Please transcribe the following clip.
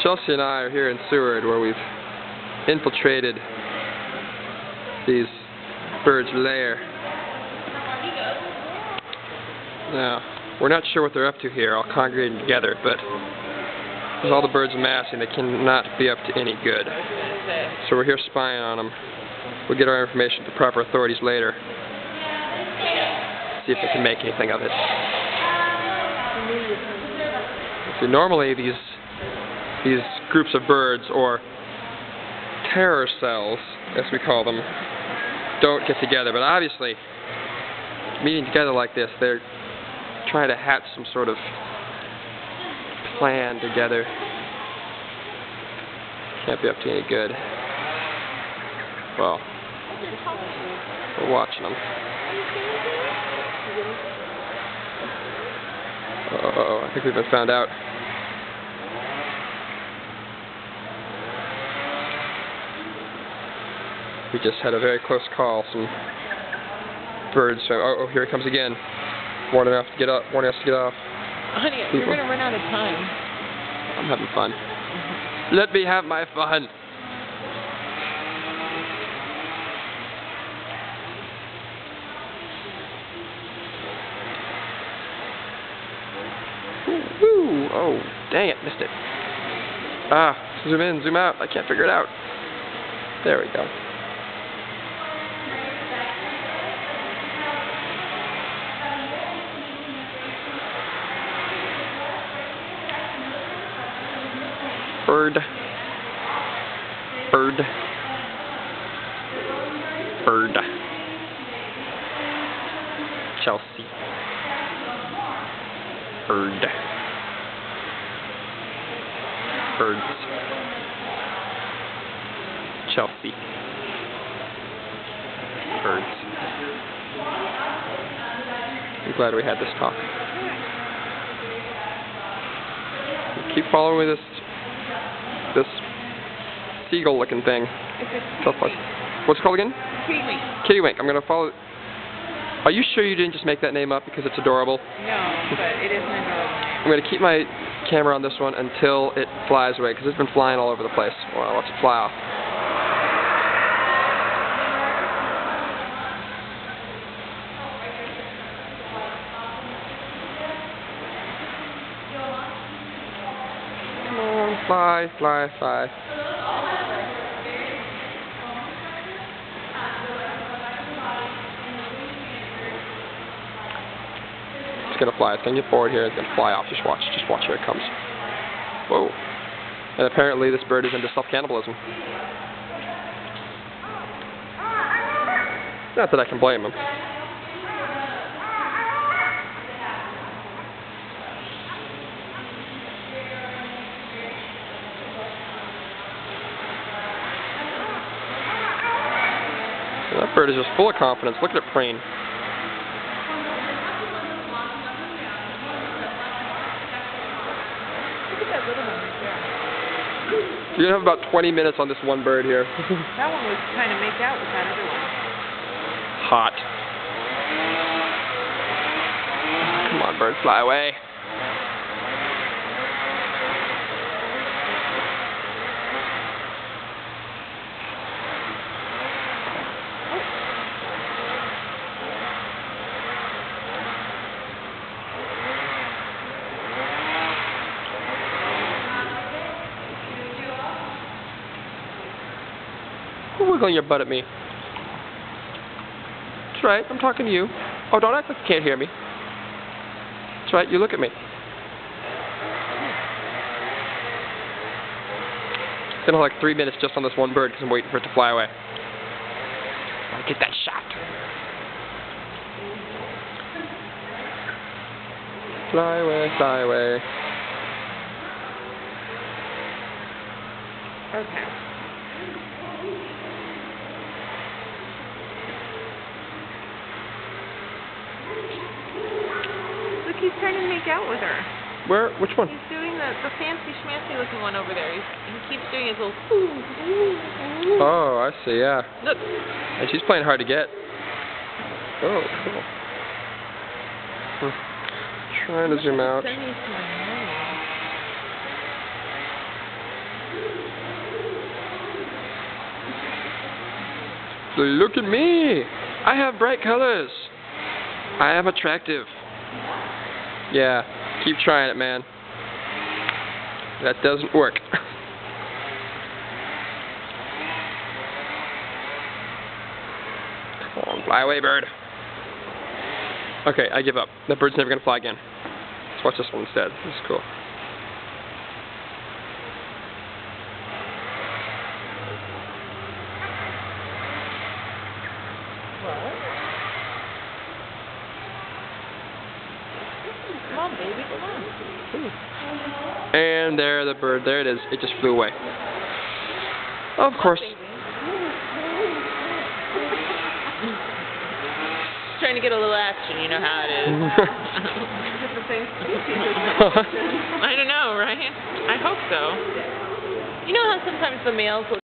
Chelsea and I are here in Seward where we've infiltrated these birds' lair. Now, we're not sure what they're up to here, all congregating together, but with all the birds amassing, they cannot be up to any good. So we're here spying on them. We'll get our information to the proper authorities later. See if they can make anything of it. See, normally these groups of birds, or terror cells, as we call them, don't get together. But obviously, meeting together like this, they're trying to hatch some sort of plan together. Can't be up to any good. Well, we're watching them. Uh-oh, I think we've been found out. We just had a very close call. Some birds. Oh, here he comes again. Warning us to get up. Warning us to get off. Honey, you're going to run out of time. I'm having fun. Let me have my fun. Woo! Oh, dang it, missed it. Zoom in, zoom out. I can't figure it out. There we go. Bird. Bird. Bird. Chelsea. Bird. Birds. Chelsea. Birds. I'm glad we had this talk. Keep following this seagull-looking thing. What's it called again? Kittywink. Kittywink. I'm going to follow. Are you sure you didn't just make that name up because it's adorable? No, but it is an adorable name. I'm going to keep my camera on this one until it flies away, because it's been flying all over the place. Well, watch it fly off. Come on, fly, fly, fly. It's gonna fly. It's gonna get bored here. It's gonna fly off. Just watch. Just watch. Here it comes. Whoa. And apparently this bird is into self-cannibalism. Not that I can blame him. That bird is just full of confidence. Look at it preen. You have about 20 minutes on this one bird here. That one was trying to make out with that other one. Hot. Come on, bird, fly away. You're wiggling your butt at me. That's right, I'm talking to you. Oh, don't act like you can't hear me. That's right, you look at me. It's gonna hold like 3 minutes just on this one bird because I'm waiting for it to fly away. I'll get that shot. Fly away, fly away. Okay. Look, he's trying to make out with her. Where? Which one? He's doing the fancy schmancy looking one over there. He keeps doing his little ooh, ooh, ooh. Oh, I see, yeah. Look. And she's playing hard to get. Oh, cool. Trying to zoom out. Look at me! I have bright colors! I am attractive. Yeah, keep trying it, man. That doesn't work. Come on, fly away, bird. Okay, I give up. That bird's never gonna fly again. Let's watch this one instead. This is cool. Come on, baby, come on. And there, the bird, there it is. It just flew away. Of course. Trying to get a little action, you know how it is. Is it the same species? I don't know, right? I hope so. You know how sometimes the males will